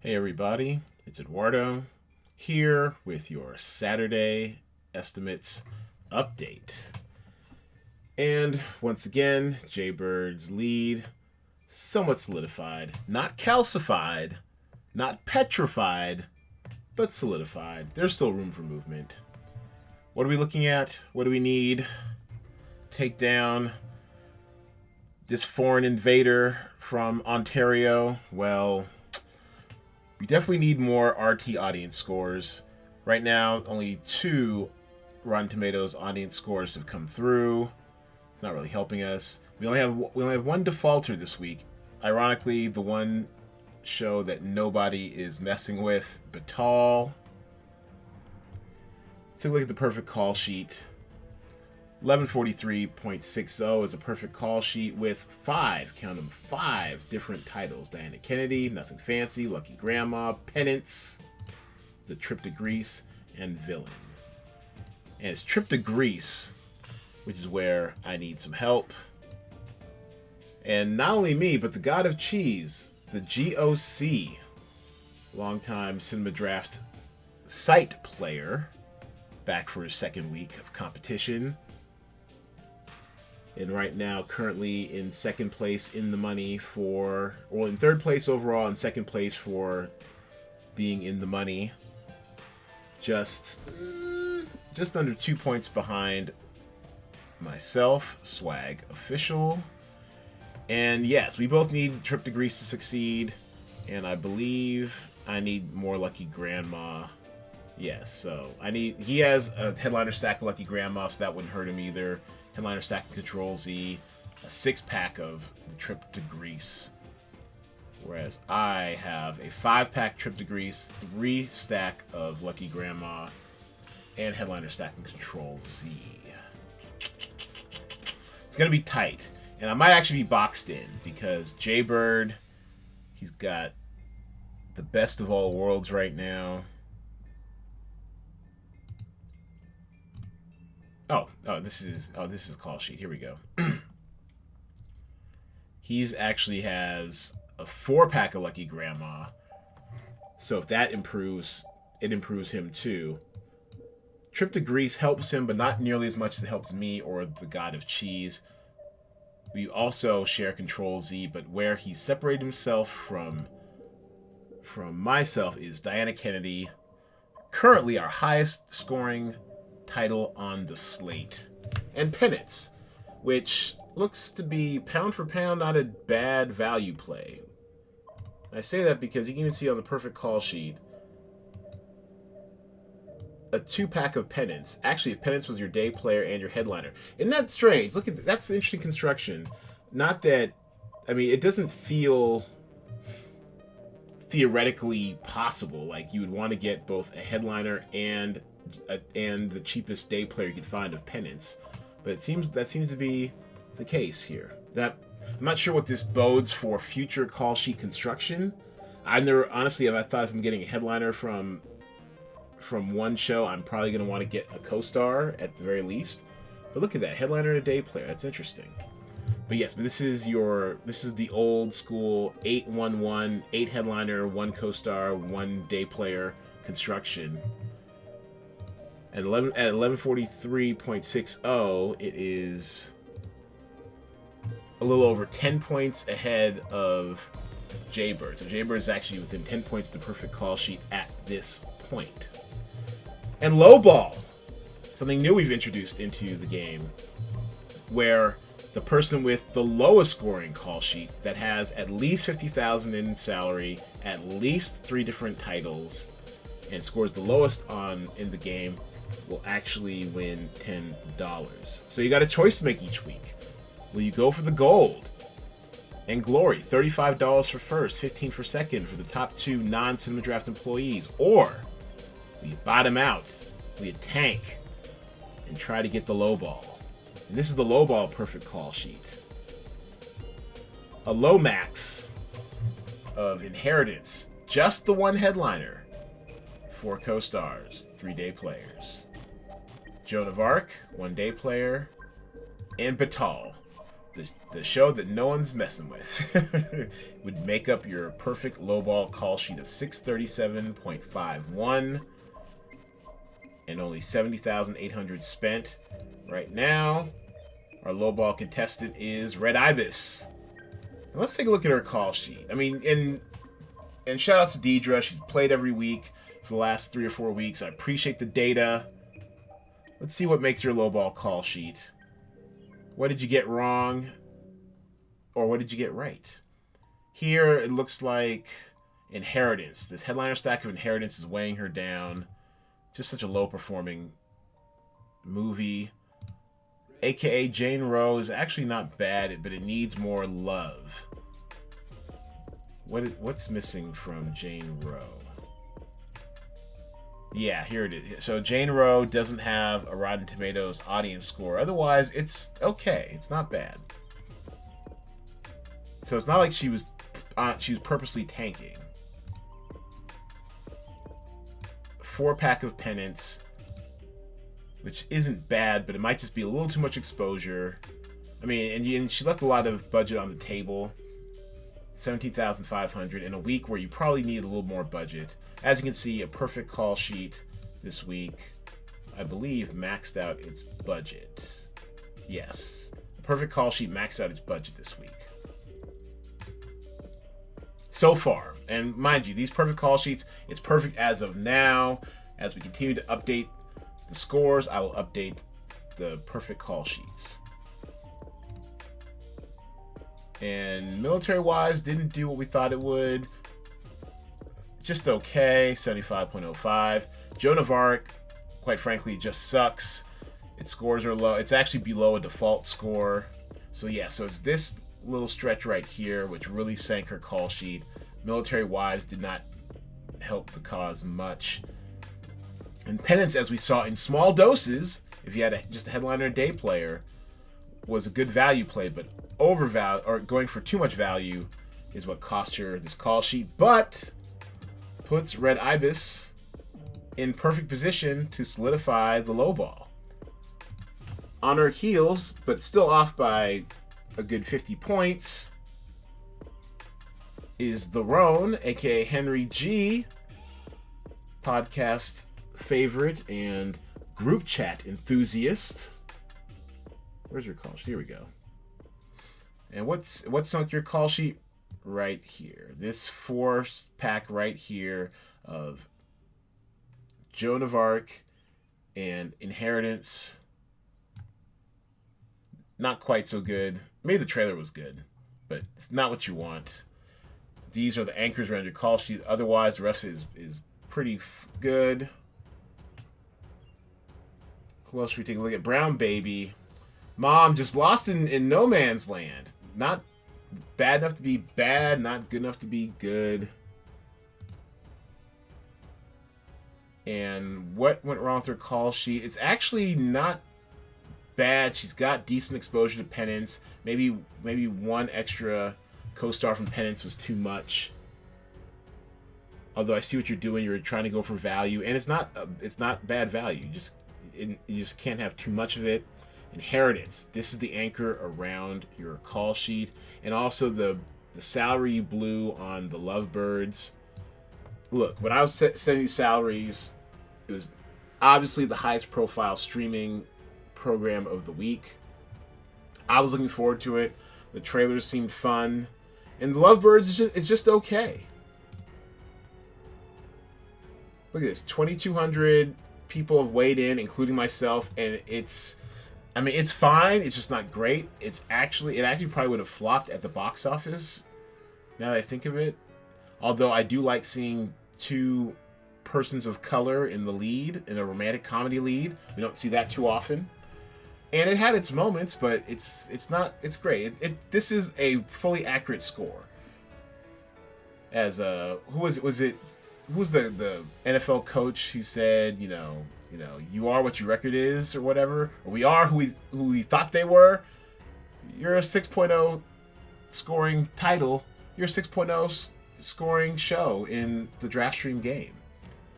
Hey everybody, it's Edwardo here with your Saturday estimates update. And once again, Jaybird's lead somewhat solidified, not calcified, not petrified, but solidified. There's still room for movement. What are we looking at? What do we need? Take down this foreign invader from Ontario? Well, we definitely need more RT audience scores. Right now, only 2 Rotten Tomatoes audience scores have come through. It's not really helping us. We only have one defaulter this week. Ironically, the one show that nobody is messing with, Batal. Let's take a look at the perfect call sheet. 1143.60 is a perfect call sheet with 5, count them, 5 different titles. Diana Kennedy, Nothing Fancy, Lucky Grandma, Penance, The Trip to Greece, and Villain. And it's Trip to Greece, which is where I need some help. And not only me, but the God of Cheese, the GOC, longtime Cinema Draft site player, back for his second week of competition. And right now, currently in second place in the money for, or in third place overall, and second place for being in the money. Just under 2 points behind myself, Swag Official. And yes, we both need Trip to Greece to succeed. And I believe I need more Lucky Grandma. Yes, so he has a headliner stack of Lucky Grandma, so that wouldn't hurt him either. Headliner stack and Control Z, a 6-pack of the Trip to Greece. Whereas I have a 5-pack Trip to Greece, 3-stack of Lucky Grandma, and Headliner stack and Control Z. It's going to be tight. And I might actually be boxed in because Jaybird, he's got the best of all worlds right now. This is a call sheet. Here we go. He's actually has a 4-pack of Lucky Grandma. So if that improves, it improves him too. Trip to Greece helps him, but not nearly as much as it helps me or the God of Cheese. We also share Control Z, but where he separated himself from myself is Diana Kennedy, currently our highest scoring title on the slate, and Penance, which looks to be pound for pound not a bad value play. I say that because you can even see on the perfect call sheet a 2-pack of Penance. Actually, if Penance was your day player and your headliner, isn't that strange? Look at that's the interesting construction. Not that, I mean, it doesn't feel theoretically possible. Like you would want to get both a headliner and the cheapest day player you could find of Penance, but that seems to be the case here. That I'm not sure what this bodes for future call sheet construction. I thought if I'm getting a headliner from one show, I'm probably going to want to get a co-star at the very least. But look at that, headliner and a day player. That's interesting. But yes, this is the old school 8-1-1, 8 headliner, 1 co-star, 1 day player construction. At 1143.60, it is a little over 10 points ahead of Jaybird. So Jaybird is actually within 10 points of the perfect call sheet at this point. And lowball, something new we've introduced into the game, where the person with the lowest scoring call sheet that has at least $50,000 in salary, at least 3 different titles, and scores the lowest in the game will actually win $10. So you got a choice to make each week. Will you go for the gold and glory, $35 for first, $15 for second for the top 2 non-Cinema Draft employees, or will you bottom out, will you tank and try to get the low ball? And this is the low ball perfect call sheet. A low max of Inheritance, just the 1 headliner, 4 co-stars, 3 day players. Joan of Arc, 1 day player, and Batal, the show that no one's messing with, would make up your perfect lowball call sheet of 637.51 and only 70,800 spent. Right now, our lowball contestant is Red Ibis. And let's take a look at her call sheet. I mean, and shout out to Deidre. She played every week for the last 3 or 4 weeks. I appreciate the data. Let's see what makes your lowball call sheet. What did you get wrong? Or what did you get right? Here, it looks like Inheritance. This headliner stack of Inheritance is weighing her down. Just such a low-performing movie. AKA Jane Roe is actually not bad, but it needs more love. What's missing from Jane Roe? Yeah, here it is. So Jane Roe doesn't have a Rotten Tomatoes audience score. Otherwise, it's okay. It's not bad. So it's not like she was purposely tanking. 4-pack of Penance, which isn't bad, but it might just be a little too much exposure. I mean, and she left a lot of budget on the table. 17,500 in a week where you probably need a little more budget. As you can see, a perfect call sheet this week, I believe, maxed out its budget. Yes, a perfect call sheet maxed out its budget this week. So far, and mind you, these perfect call sheets, it's perfect as of now. As we continue to update the scores, I will update the perfect call sheets. And Military Wives didn't do what we thought it would. Just okay, 75.05. Joan of Arc, quite frankly, just sucks. Its scores are low. It's actually below a default score. So yeah, so it's this little stretch right here which really sank her call sheet. Military Wives did not help the cause much. And Penance, as we saw in small doses, if you had just a headliner day player, was a good value play, but overvalue or going for too much value is what cost her this call sheet, but puts Red Ibis in perfect position to solidify the low ball. On her heels, but still off by a good 50 points, is the Roan, aka Henry G, podcast favorite and group chat enthusiast. Where's your call sheet? Here we go. And what's sunk your call sheet? Right here. This 4-pack right here of Joan of Arc and Inheritance. Not quite so good. Maybe the trailer was good, but it's not what you want. These are the anchors around your call sheet. Otherwise, the rest of it is pretty good. Who else should we take a look at? Brown Baby. Mom just lost in no man's land. Not bad enough to be bad, not good enough to be good. And what went wrong with her call sheet? It's actually not bad. She's got decent exposure to Penance. Maybe one extra co-star from Penance was too much. Although I see what you're doing. You're trying to go for value, and it's not bad value. You just can't have too much of it. Inheritance. This is the anchor around your call sheet, and also the salary you blew on the Lovebirds. Look, when I was setting these salaries, it was obviously the highest profile streaming program of the week. I was looking forward to it. The trailers seemed fun, and the Lovebirds it's just okay. Look at this, 2,200 people have weighed in, including myself, and it's fine. It's just not great. It actually probably would have flopped at the box office, now that I think of it. Although I do like seeing 2 persons of color in the lead, in a romantic comedy lead. We don't see that too often. And it had its moments, but it's great. This is a fully accurate score. As who was the NFL coach who said, you know, you are what your record is, or whatever, or we are who we thought they were. You're a 6.0 scoring title. You're a 6.0 scoring show in the DraftStream game.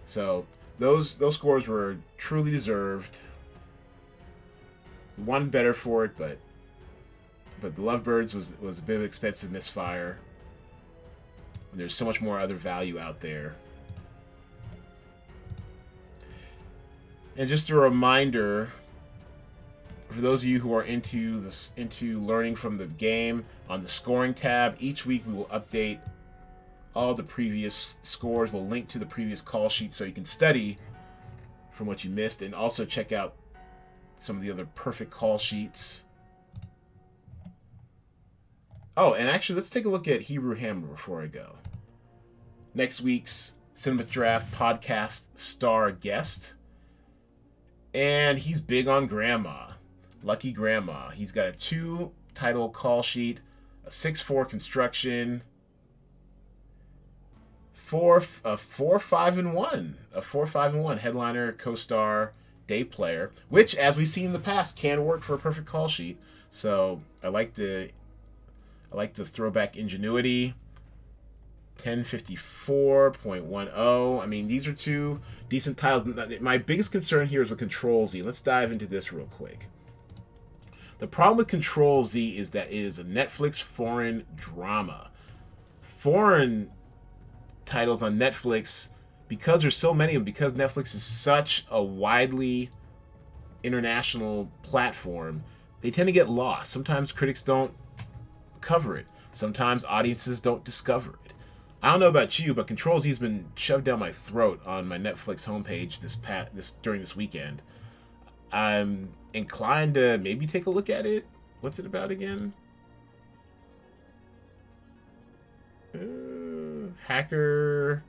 So those scores were truly deserved. We wanted better for it, but but the Lovebirds was a bit of an expensive misfire. There's so much more other value out there. And just a reminder, for those of you who are into learning from the game, on the scoring tab, each week we will update all the previous scores. We'll link to the previous call sheet so you can study from what you missed, and also check out some of the other perfect call sheets. Oh, and actually, let's take a look at Hebrew Hammer before I go. Next week's Cinema Draft podcast star guest. And he's big on Grandma. Lucky Grandma. He's got a 2-title call sheet, a 6-4 construction, 4-5-1 headliner, co-star, day player, which, as we've seen in the past, can work for a perfect call sheet. So I like the throwback ingenuity. 1054.10. I mean, these are 2 decent titles. My biggest concern here is with Control Z. Let's dive into this real quick. The problem with Control Z is that it is a Netflix foreign drama. Foreign titles on Netflix, because there's so many of them, because Netflix is such a widely international platform, they tend to get lost. Sometimes critics don't cover it. Sometimes audiences don't discover it. I don't know about you, but Control Z has been shoved down my throat on my Netflix homepage during this weekend. I'm inclined to maybe take a look at it. What's it about again? Hacker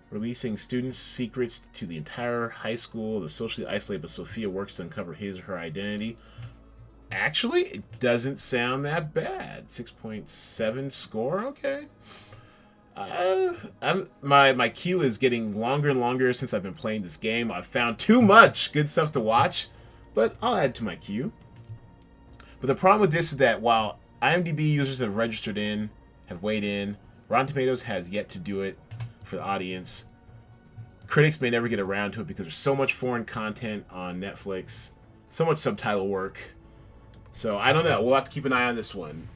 releasing students' secrets to the entire high school. The socially isolated, but Sophia works to uncover his or her identity. Actually, it doesn't sound that bad. 6.7 score. Okay. My queue is getting longer and longer since I've been playing this game. I've found too much good stuff to watch, but I'll add to my queue. But the problem with this is that while IMDb users have weighed in, Rotten Tomatoes has yet to do it for the audience. Critics may never get around to it because there's so much foreign content on Netflix, so much subtitle work. So I don't know. We'll have to keep an eye on this one.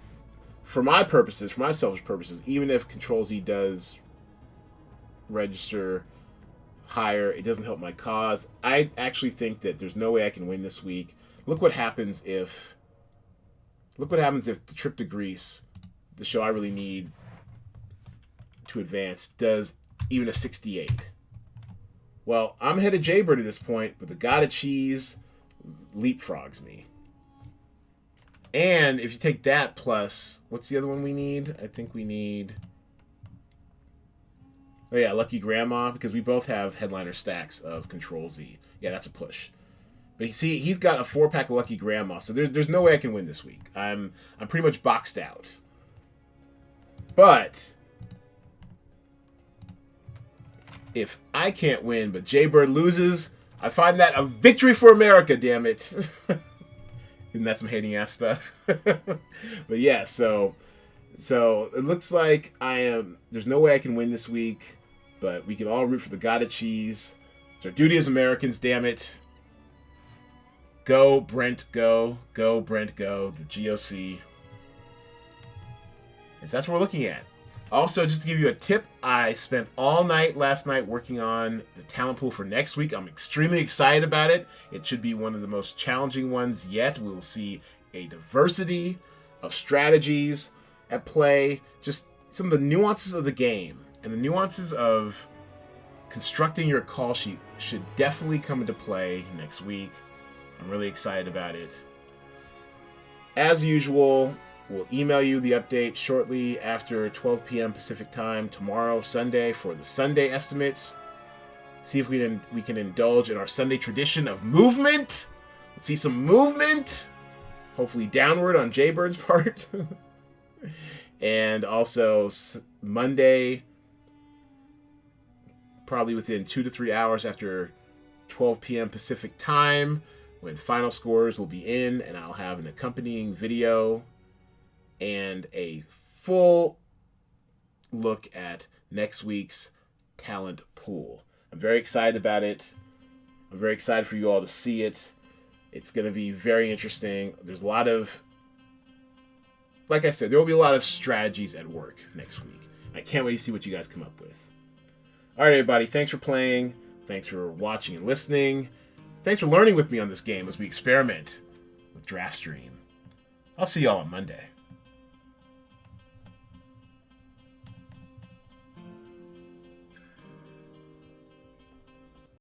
For my purposes, for my selfish purposes, even if Control Z does register higher, it doesn't help my cause. I actually think that there's no way I can win this week. Look what happens if the trip to Greece, the show I really need to advance, does even a 68. Well, I'm ahead of Jaybird at this point, but the God of Cheese leapfrogs me. And if you take that plus, what's the other one we need? I think we need... Oh yeah, Lucky Grandma, because we both have headliner stacks of Control Z. Yeah, that's a push. But you see, he's got a 4-pack of Lucky Grandma, so there's no way I can win this week. I'm pretty much boxed out. But if I can't win, but Jaybird loses, I find that a victory for America, damn it. Isn't that some hating ass stuff? But yeah, so it looks like there's no way I can win this week, but we can all root for the God of Cheese. It's our duty as Americans, damn it. Go, Brent, go. Go, Brent, go. The GOC. And that's what we're looking at. Also, just to give you a tip, I spent all night last night working on the talent pool for next week. I'm extremely excited about it. It should be one of the most challenging ones yet. We'll see a diversity of strategies at play, just some of the nuances of the game and the nuances of constructing your call sheet should definitely come into play next week. I'm really excited about it. As usual, we'll email you the update shortly after 12 p.m. Pacific time tomorrow, Sunday, for the Sunday estimates. See if we can indulge in our Sunday tradition of movement. Let's see some movement, hopefully downward on Jaybird's part. And also Monday, probably within 2 to 3 hours after 12 p.m. Pacific time, when final scores will be in, and I'll have an accompanying video and a full look at next week's talent pool. I'm very excited about it. I'm very excited for you all to see it. It's going to be very interesting. There's a lot of like I said, there will be a lot of strategies at work next week. I can't wait to see what you guys come up with. All right, everybody. Thanks for playing. Thanks for watching and listening. Thanks for learning with me on this game as we experiment with DraftStream. I'll see y'all on Monday.